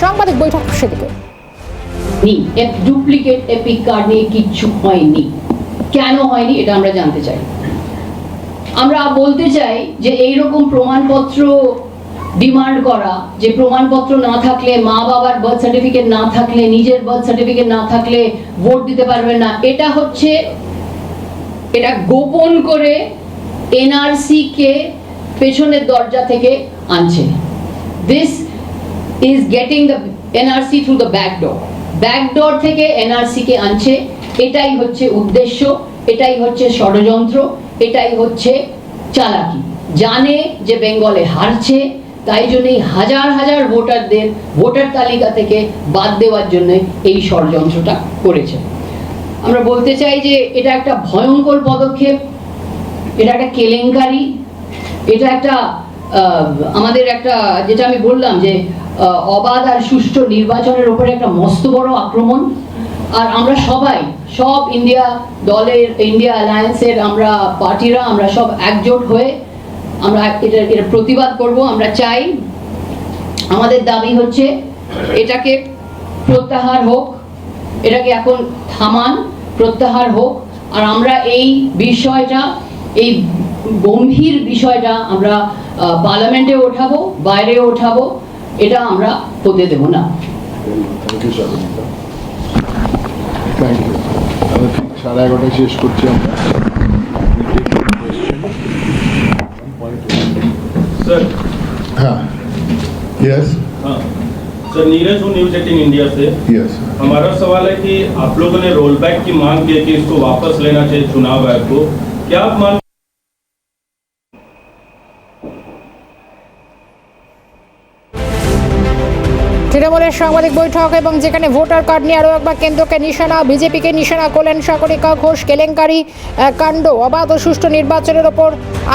সাংবাদিক বৈঠক সেদিকে। ডুপ্লিকেট এপিক কার্ড নিয়ে কিচ্ছু হয়নি। কেন হয়নি এটা আমরা জানতে চাই। আমরা বলতে চাই যে এইরকম প্রমাণপত্র ডিমান্ড করা, যে প্রমাণপত্র না থাকলে, মা বাবার বার্থ সার্টিফিকেট না থাকলে, নিজের বার্থ সার্টিফিকেট না থাকলে ভোট দিতে পারবেন না, এটা গোপন করে এনআরসি কে পেছনের দরজা থেকে আনছে। This is getting the NRC through the backdoor থেকে এনআরসি কে আনছে। এটাই হচ্ছে উদ্দেশ্য, এটাই হচ্ছে ষড়যন্ত্র, এটাই হচ্ছে চালাকি। জানে যে বেঙ্গলে হারছে, তাই জন্যই হাজার হাজার ভোটারদের ভোটার তালিকা থেকে বাদ দেওয়ার জন্য এই ষড়যন্ত্রটা করেছে। আমরা বলতে চাই যে এটা একটা ভয়ঙ্কর পদক্ষেপ, এটা একটা কেলেঙ্কারি, এটা একটা আমাদের একটা, যেটা আমি বললাম যে অবাধ আর সুষ্ঠু নির্বাচনের উপরে একটা মস্ত বড় আক্রমণ। আর আমরা সবাই, সব ইন্ডিয়া দলের, ইন্ডিয়া অ্যালায়েন্সের আমরা পার্টিরা, আমরা সব একজোট হয়ে আমরা এটার প্রতিবাদ করব। আমরা চাই, আমাদের দাবি হচ্ছে এটাকে প্রত্যাহার হোক, এটাকে এখন থামান, প্রত্যাহার হোক। আর আমরা এই বিষয়টা, এই গম্ভীর বিষয়টা আমরা পার্লামেন্টে ওঠাবো, বাইরেও ওঠাবো, এটা আমরা হতে দেব না। Thank you. আমরা ঠিক 11:30 শেষ করছি আমরা। सर हाँ, यस हाँ सर, नीरज हूँ न्यूज 18 इंडिया से। यस हमारा सवाल है कि आप लोगों ने रोल बैक की मांग की है कि इसको वापस लेना चाहिए चुनाव आयोग को, क्या आप मान তৃণমূলের সাংবাদিক বৈঠক এবং যেখানে ভোটার কার্ড নিয়ে আরও একবার কেন্দ্রকে নিশানা, বিজেপিকে নিশানা করলেন সাগরিকা ঘোষ। কেলেঙ্কারি কাণ্ড, অবাধ ও সুষ্ঠু নির্বাচনের ওপর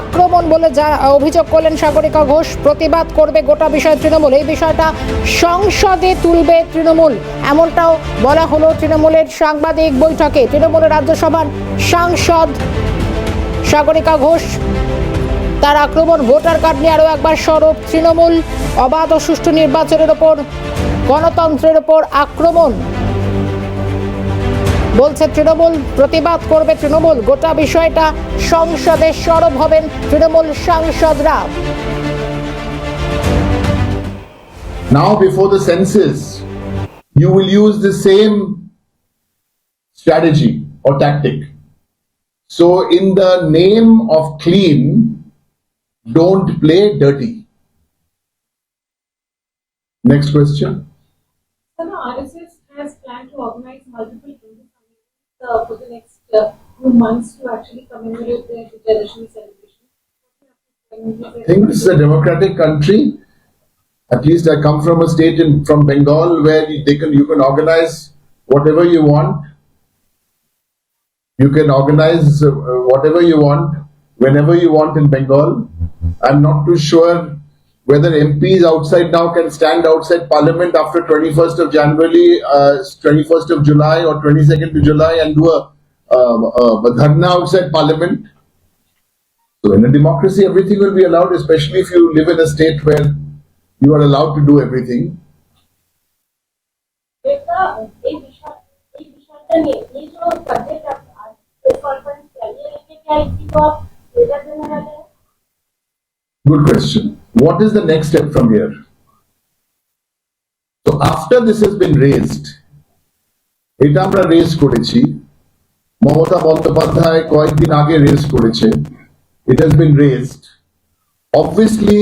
আক্রমণ বলে যা অভিযোগ করলেন সাগরিকা ঘোষ। প্রতিবাদ করবে গোটা বিষয় তৃণমূল, এই বিষয়টা সংসদে তুলবে তৃণমূল, এমনটাও বলা হলো তৃণমূলের সাংবাদিক বৈঠকে। তৃণমূলের রাজ্যসভার সাংসদ সাগরিকা ঘোষ, তার আক্রমণ, ভোটার কার্ড নিয়ে আরও একবার সরব তৃণমূল, অবাধ ও সুষ্ঠু নির্বাচনের ওপর, গণতন্ত্রের ওপর আক্রমণ বলছে তৃণমূল। প্রতিবাদ করবে তৃণমূল, গোটা বিষয়টা সংসদে সরব হবেন Trinamool সাংসদরা। Now before the census, you will use the same strategy or tactic. So in the name of clean, don't play dirty. Next question. So the RSS has planned to organize multiple Hindu communities for the next few months to actually commemorate the Vijayadashmi celebration. I think this is a democratic country. At least I come from a state from Bengal where you can organize whatever you want. You can organize whatever you want, whenever you want in Bengal. I'm not too sure whether MPs outside now can stand outside Parliament after 21st of January, 21st of July or 22nd of July and do a dharna outside Parliament. So in a democracy, everything will be allowed, especially if you live in a state where you are allowed to do everything. Good question. What is the next step from here? So after this has been raised, এটা আমরা raise করেছি, মমতা বন্দ্যোপাধ্যায় কয়েকদিন আগে raise করেছে, it has been raised. Obviously,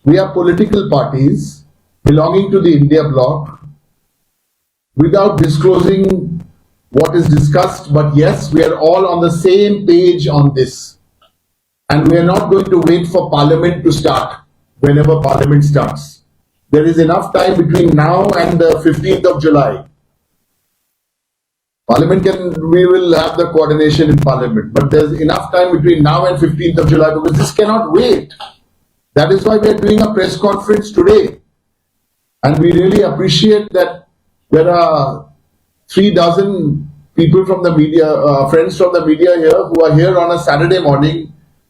we are political parties belonging to the India bloc without disclosing what is discussed, but yes, we are all on the same page on this. And we are not going to wait for Parliament to start whenever Parliament starts. There is enough time between now and the 15th of July. We will have the coordination in Parliament, but there's enough time between now and 15th of July because this cannot wait. That is why we are doing a press conference today. And we really appreciate that there are 36 people from the media, friends from the media here who are here on a Saturday morning.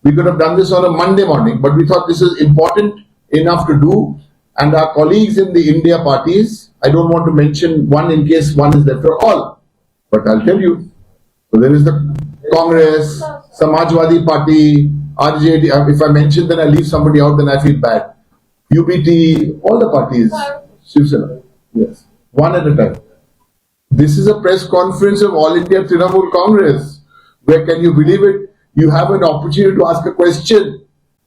We could have done this on a Monday morning, but we thought this is important enough to do. and our colleagues in the India parties. I don't want to mention one in case one is there for all, but I'll tell you. So there is the Congress, Samajwadi Party, RJD. If I mention then I leave somebody out, then I feel bad. UBT, all the parties. Shiv Sena. Yes, one at a time. This is a press conference of All India Trinamool Congress. Where, can you believe it? You have an opportunity to ask a question,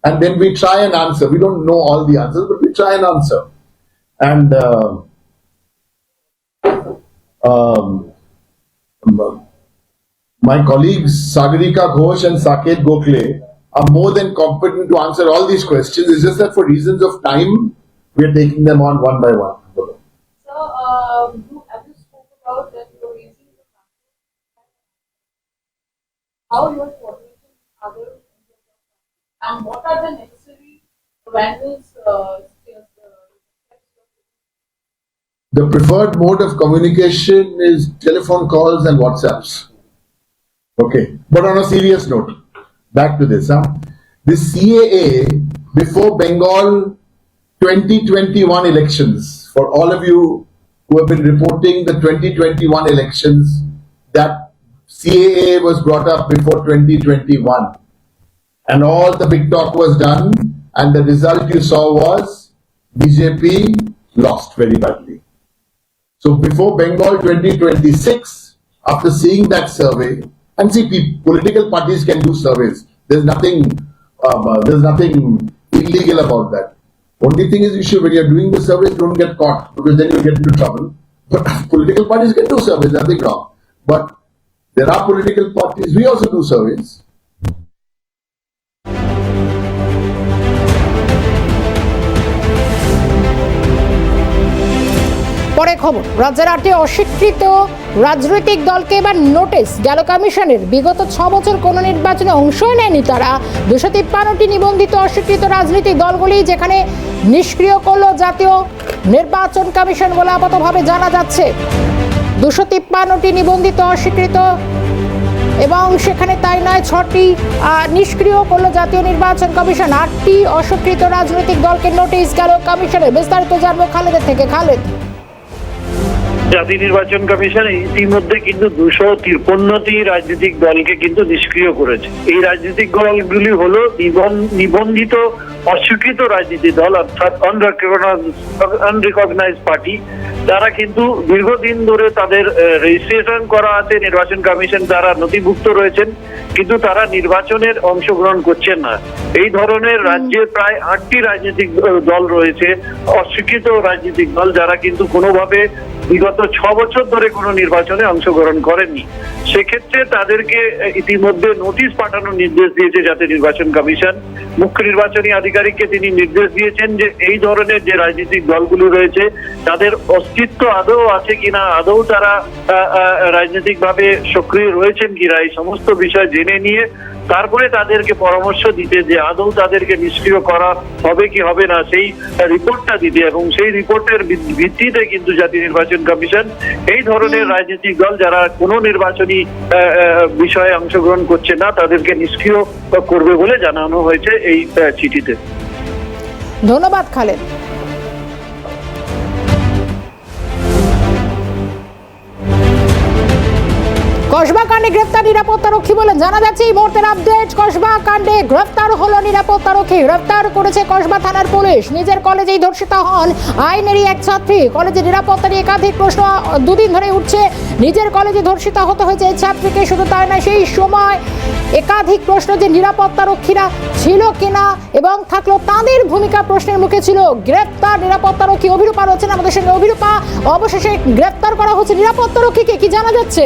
and then we try and answer. We don't know all the answers, but we try and answer. And my colleagues Sagarika Ghosh and Saket Gokhale are more than competent to answer all these questions. It's just that for reasons of time, we are taking them on one by one. So, you have just spoke about that you are raising the how you are coordinating other and what are the necessary awareness skills? The preferred mode of communication is telephone calls and WhatsApps. Okay, but on a serious note, back to this. The CAA before Bengal 2021 elections, for all of you who have been reporting the 2021 elections, that CAA was brought up before 2021. And all the big talk was done, and the result you saw was BJP lost very badly. So before Bengal 2026, after seeing that survey, and see, political parties can do surveys. There's nothing illegal about that. Only thing is, when you're doing the surveys, don't get caught, because then you get into trouble. But political parties can do surveys, nothing wrong. But there are political parties, we also do surveys. পরে খবর, রাজ্যের 8টি অস্বীকৃত রাজনৈতিক দলকে এবার notice গেল কমিশনের। বিগত 6 বছর কোনো নির্বাচনে অংশই নেয়নি তারা। 253টি নিবন্ধিত অস্বীকৃত রাজনৈতিক দলগুলি যেখানে নিষ্ক্রিয় করলো জাতীয় নির্বাচন কমিশন বলে আপাতভাবে জানা যাচ্ছে। 253টি নিবন্ধিত অস্বীকৃত, এবং সেখানে তাই নয়, 6টি নিষ্ক্রিয় করলো জাতীয় নির্বাচন কমিশন। 8টি অস্বীকৃত রাজনৈতিক দলকে নোটিশ গেল কমিশনের। বিস্তারিত জানবো খালেদের থেকে। খালেদ, জাতীয় নির্বাচন কমিশন ইতিমধ্যে কিন্তু 253টি রাজনৈতিক দলকে কিন্তু নিষ্ক্রিয় করেছে। এই রাজনৈতিক দলগুলি হলো নিবন্ধিত অস্বীকৃত রাজনীতি দল, অর্থাৎ আনরিকগনাইজড পার্টি। তারা কিন্তু দীর্ঘদিন ধরে তাদের রেজিস্ট্রেশন করা আছে নির্বাচন কমিশন দ্বারা, নথিভুক্ত রয়েছেন, কিন্তু তারা নির্বাচনের অংশগ্রহণ করছেন না। এই ধরনের রাজ্যে প্রায় 8টি রাজনৈতিক দল রয়েছে, অস্বীকৃত রাজনৈতিক দল, যারা কিন্তু কোনোভাবে বিগত 6 বছর ধরে কোনো নির্বাচনে অংশগ্রহণ করেননি। সেক্ষেত্রে তাদেরকে ইতিমধ্যে নোটিশ পাঠানোর নির্দেশ দিয়েছে জাতীয় নির্বাচন কমিশন। মুখ্য নির্বাচনী আধিকারিককে তিনি নির্দেশ দিয়েছেন যে এই ধরনের যে রাজনৈতিক দলগুলো রয়েছে তাদের অস্তিত্ব আদৌ আছে কিনা, আদৌ তারা রাজনৈতিকভাবে সক্রিয় রয়েছেন কিনা, এই সমস্ত বিষয় জেনে নিয়ে তারপরে তাদেরকে পরামর্শ দিতে যে আদৌ তাদেরকে নিষ্ক্রিয় করা হবে কি হবে না, সেই রিপোর্টটা দিতে। এবং সেই রিপোর্টের ভিত্তিতে কিন্তু জাতীয় নির্বাচন কমিশন এই ধরনের রাজনৈতিক দল যারা কোনো নির্বাচনী বিষয়ে অংশগ্রহণ করছে না তাদেরকে নিষ্ক্রিয় করবে বলে জানানো হয়েছে এই চিঠিতে। ধন্যবাদ খালেদ। কসবা কাণ্ডে গ্রেফতার নিরাপত্তারক্ষী বলে জানা যাচ্ছে। এই মুহূর্তের আপডেট, কসবা কাণ্ডে গ্রেফতার হলো নিরাপত্তারক্ষী। গ্রেফতার করেছে কসবা থানার পুলিশ। নিজের কলেজেই ধর্ষিতা হন আইনেরই এক ছাত্রী। কলেজে নিরাপত্তা নিয়ে একাধিক প্রশ্ন দুদিন ধরে উঠছে। নিজের কলেজে ধর্ষিতা হতে হয়েছে এই ছাত্রীকে। শুধু তাই না, সেই সময় একাধিক প্রশ্ন যে নিরাপত্তারক্ষীরা ছিল কিনা এবং থাকলো তাদের ভূমিকা প্রশ্নের মুখে ছিল। গ্রেফতার নিরাপত্তারক্ষী অভিরূপা রয়েছেন আমাদের সঙ্গে। অভিরূপা, অবশেষে গ্রেফতার করা হচ্ছে নিরাপত্তারক্ষীকে, কি জানা যাচ্ছে?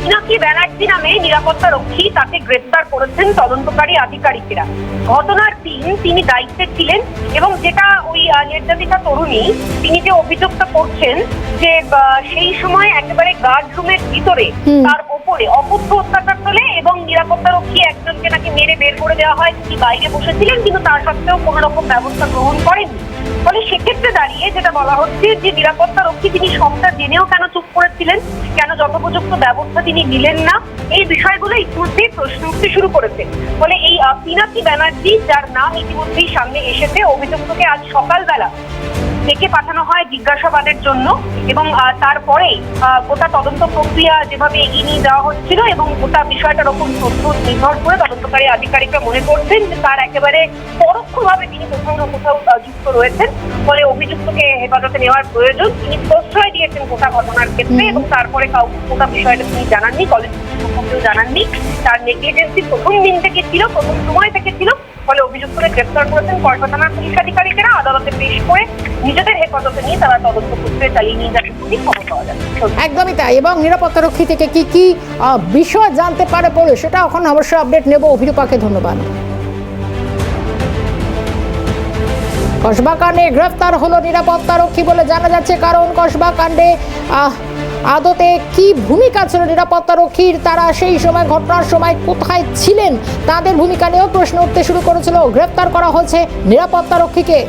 পিনাকি ব্যানার্জি নামে নিরাপত্তা রক্ষী, তাকে গ্রেফতার করেছেন তদন্তকারী আধিকারিকেরা। ঘটনার দিন তিনি দায়িত্বে ছিলেন এবং যেটা ওই নির্যাতিতা তরুণী তিনি যে অভিযোগটা করছেন যে সেই সময় একেবারে গার্ড রুমের ভিতরে তার ওপরে অকথ্য অত্যাচার চলে এবং নিরাপত্তা রক্ষী একজনকে নাকি মেরে বের করে দেওয়া হয়। তিনি বাইরে বসেছিলেন, কিন্তু তার সত্ত্বেও কোনো রকম ব্যবস্থা গ্রহণ করেননি। ফলে সেক্ষেত্রে দাঁড়িয়ে যেটা বলা হচ্ছে যে নিরাপত্তা রক্ষী তিনি সবটা জেনেও কেন চুপ করেছিলেন, কেন যথোপযুক্ত ব্যবস্থা তিনি নিলেন না, এই বিষয়গুলো ইতিমধ্যেই প্রশ্ন উঠতে শুরু করেছে। ফলে এই পিনাকি ব্যানার্জি, যার নাম ইতিমধ্যেই সামনে এসেছে, অভিযুক্তকে আজ সকালবেলা ডেকে পাঠানো হয় জিজ্ঞাসাবাদের জন্য এবং তারপরেই গোটা তদন্ত প্রক্রিয়া যেভাবে এগিয়ে নিয়ে যাওয়া হচ্ছিল এবং গোটা বিষয়টার ওপর তথ্য নির্ভর করে তদন্তকারী আধিকারিকরা মনে করছেন যে তার একেবারে পরোক্ষভাবে তিনি কোথাও না কোথাও যুক্ত রয়েছেন। ফলে অভিযুক্তকে হেফাজতে নেওয়ার প্রয়োজন। তিনি প্রশ্রয় দিয়েছেন গোটা ঘটনার ক্ষেত্রে এবং তারপরে কাউকে গোটা বিষয়টা তিনি জানাননি, কলেজ কর্তৃপক্ষকেও জানাননি। তার নেগলিজেন্সি প্রথম দিন থেকে ছিল, প্রথম সময় থেকে ছিল। ফলে অভিযুক্তকে গ্রেফতার করেছেন কসবা থানার পুলিশ আধিকারিকেরা। আদালতে পেশ করে নিজেদের হেফাজতে নিয়ে তারা তদন্ত প্রক্রিয়া চালিয়ে নিয়ে যাচ্ছে বলে খবর পাওয়া যাচ্ছে। একদমই তাই। এবং নিরাপত্তারক্ষী থেকে কি কি বিষয় জানতে পারে পুলিশ, সেটা এখন অবশ্যই আপডেট নেব। অভিরূপাকে ধন্যবাদ। কসবা কাণ্ডে গ্রেফতার হলো নিরাপত্তারক্ষী বলে জানা যাচ্ছে, কারণ কসবা কাণ্ডে আদতে কি ভূমিকা ছিল নিরাপত্তারক্ষীর, তারা সেই সময় ঘটনার সময় কোথায় ছিলেন, তাদের ভূমিকা নিয়েও প্রশ্ন উঠতে শুরু করেছিল। গ্রেফতার করা হয়েছে নিরাপত্তারক্ষীকে।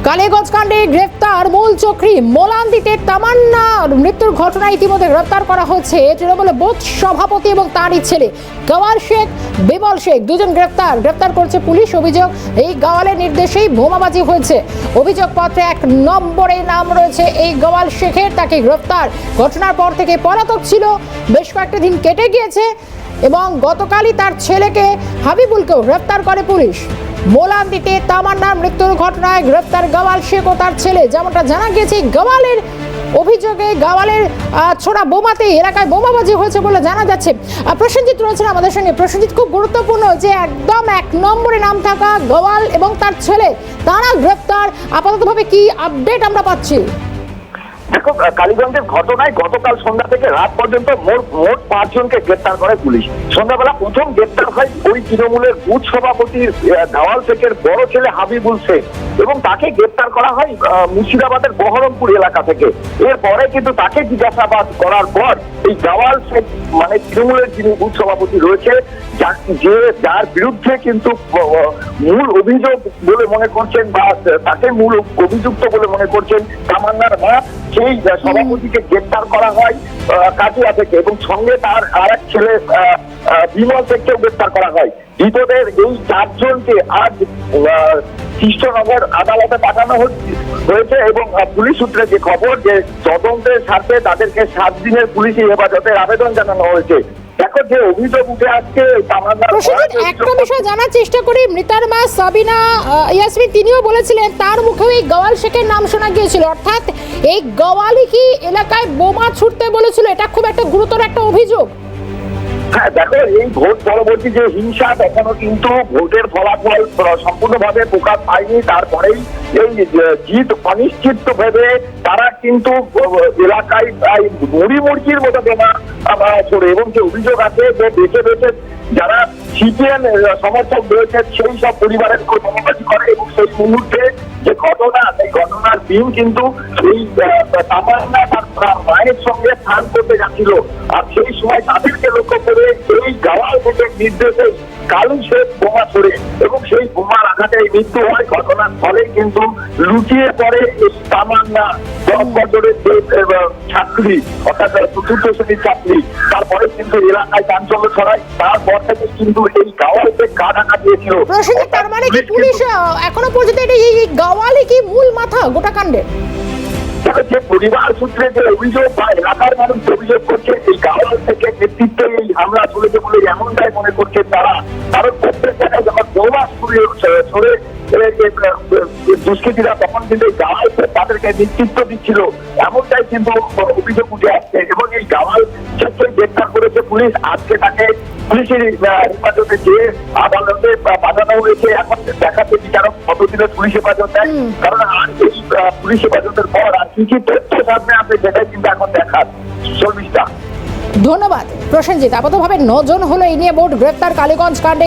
কালীগঞ্জ কাণ্ডে গ্রেফতার মূল চক্রী মোলান্দিতে তামান্নার মৃত্যুর ঘটনায় ইতিমধ্যে গ্রেফতার করা হয়েছে তৃণমূলের বুথ সভাপতি এবং তাঁরই ছেলে গাওয়াল শেখ, বিমল শেখ, দুজন গ্রেফতার করেছে পুলিশ। অভিযোগ, এই গাওয়ালের নির্দেশেই বোমাবাজি হয়েছে। অভিযোগপত্রে 1 নম্বরে নাম রয়েছে এই গাওয়াল শেখের। তাকে গ্রেফতার, ঘটনার পর থেকে পলাতক ছিল, বেশ কয়েকটা দিন কেটে গিয়েছে এবং গতকালই তার ছেলেকে হাবিবুলকেও গ্রেফতার করে পুলিশ। মোলান্দিতে তামান্নার মৃত্যুর ঘটনায় গ্রেফতার গাওয়াল শেখ ও তার ছেলে। যেমনটা জানা গিয়েছে, গাওয়ালের অভিযোগে গাওয়ালের ছোড়া বোমাতে এলাকায় বোমাবাজি হয়েছে বলে জানা যাচ্ছে। প্রসেনজিৎ রয়েছেন আমাদের সঙ্গে। প্রসেনজিৎ, খুব গুরুত্বপূর্ণ যে একদম 1 নম্বরে নাম থাকা গাওয়াল এবং তার ছেলে, তারা গ্রেফতার। আপাততভাবে কি আপডেট আমরা পাচ্ছি? দেখো, কালীগঞ্জের ঘটনায় গতকাল সন্ধ্যা থেকে রাত পর্যন্ত মোট 5 জনকে গ্রেপ্তার করে পুলিশ। সন্ধ্যাবেলা প্রথম গ্রেপ্তার হয় ওই তৃণমূলের বুথ সভাপতির গাওয়াল শেখের বড় ছেলে হাবিবুল শেখ এবং তাকে গ্রেপ্তার করা হয় মুর্শিদাবাদের বহরমপুর এলাকা থেকে। এরপরে কিন্তু তাকে জিজ্ঞাসাবাদ করার পর এই গাওয়াল শেখ, মানে তৃণমূলের যিনি বুথ সভাপতি রয়েছে, যার বিরুদ্ধে কিন্তু মূল অভিযোগ বলে মনে করছেন বা তাকে মূল অভিযুক্ত বলে মনে করছেন তামান্নার মা, সেই সভাপতিকে গ্রেপ্তার করা হয় কাটিয়া থেকে এবং সঙ্গে তার আরেক ছেলে বিমল শেখকেও গ্রেপ্তার করা হয়। ধৃতদের এই 4 জনকে আজ কৃষ্ণনগর আদালতে পাঠানো হয়েছে এবং পুলিশ সূত্রে যে খবর, যে তদন্তের স্বার্থে তাদেরকে 7 দিনের পুলিশি হেফাজতের আবেদন জানানো হয়েছে। দেখো, যে অভিযোগ উঠে আসছে একটা বিষয় জানার চেষ্টা করি। মৃতার মা সাবিনা ইয়াসমিন, তিনিও বলেছিলেন তার মুখেও এই গাওয়াল শেখের নাম শোনা গিয়েছিল। অর্থাৎ এই গাওয়ালই কি এলাকায় বোমা ছুটতে বলেছিল? এটা খুব একটা গুরুতর একটা অভিযোগ। হ্যাঁ, দেখো, এই ভোট পরবর্তী যে হিংসা, এখনো কিন্তু ভোটের ফলাফল সম্পূর্ণভাবে প্রকাশ পায়নি। তারপরেই এই জিত অনিশ্চিত ভেবে তারা কিন্তু এলাকায় প্রায় মুড়ির মতো বোমা ছোড়ে এবং যে অভিযোগ আছে যে বেছে বেছে যারা সিপিএম সমর্থক রয়েছে সেই সব পরিবারের উপর বোমাবাজি করে এবং সেই মুহূর্তে যে ঘটনা, সেই ঘটনার দিন কিন্তু এই তামান্না তার মায়ের সঙ্গে স্নান করতে যাচ্ছিল। আর সেই সময় তাদেরকে লক্ষ্য করে এই গাওয়াল শেখের নির্দেশে কালু শেখ বোমা ছোড়ে এবং সেই বোমার আঘাতে মৃত্যু হয়। ঘটনার ফলে কিন্তু লুকিয়ে পড়ে এই তামান্না 10 বছরের ছাত্রী, অর্থাৎ 4th শ্রেণীর ছাত্রী। তারপরে কিন্তু এলাকায় চাঞ্চল্য ছড়ায়। তারপর থেকে কিন্তু এই গাওয়াল শেখ গা ঢাকা দিয়েছিল। তার মানে কি পুলিশ এখনো পর্যন্ত এই গাওয়ালই কি মূল মাথা গোটা কাণ্ডে? যে পরিবার সূত্রে যে অভিযোগ বা এলাকার মানুষ অভিযোগ করছে, এই গাওয়াল থেকে নেতৃত্বে এই হামলা চলেছে বলে এমনটাই মনে করছেন তারা। কারণ প্রত্যেক জায়গায় যখন বোমা ছড়ে দুষ্কৃতীরা, তখন কিন্তু এই গাওয়াল তাদেরকে নেতৃত্ব দিচ্ছিল, এমনটাই কিন্তু অভিযোগ উঠে আসছে এবং এই গাওয়াল শেখকে গ্রেপ্তার করেছে পুলিশ। আজকে তাকে পুলিশের হেফাজতে যে আদালতে পাঠানো হয়েছে। এখন দেখাচ্ছে বিচারক কতদিনের পুলিশ হেফাজত দেয়, কারণ আর এই পুলিশ হেফাজতের পর আর কি কি তথ্য সামনে আসে সেটাই কিন্তু এখন দেখার। শর্মিষ্ঠা, ধন্যবাদ প্রসেনজিৎ। আপাততভাবে 9 জন হলো এই নিয়ে মোট গ্রেপ্তার কালীগঞ্জ কাণ্ডে।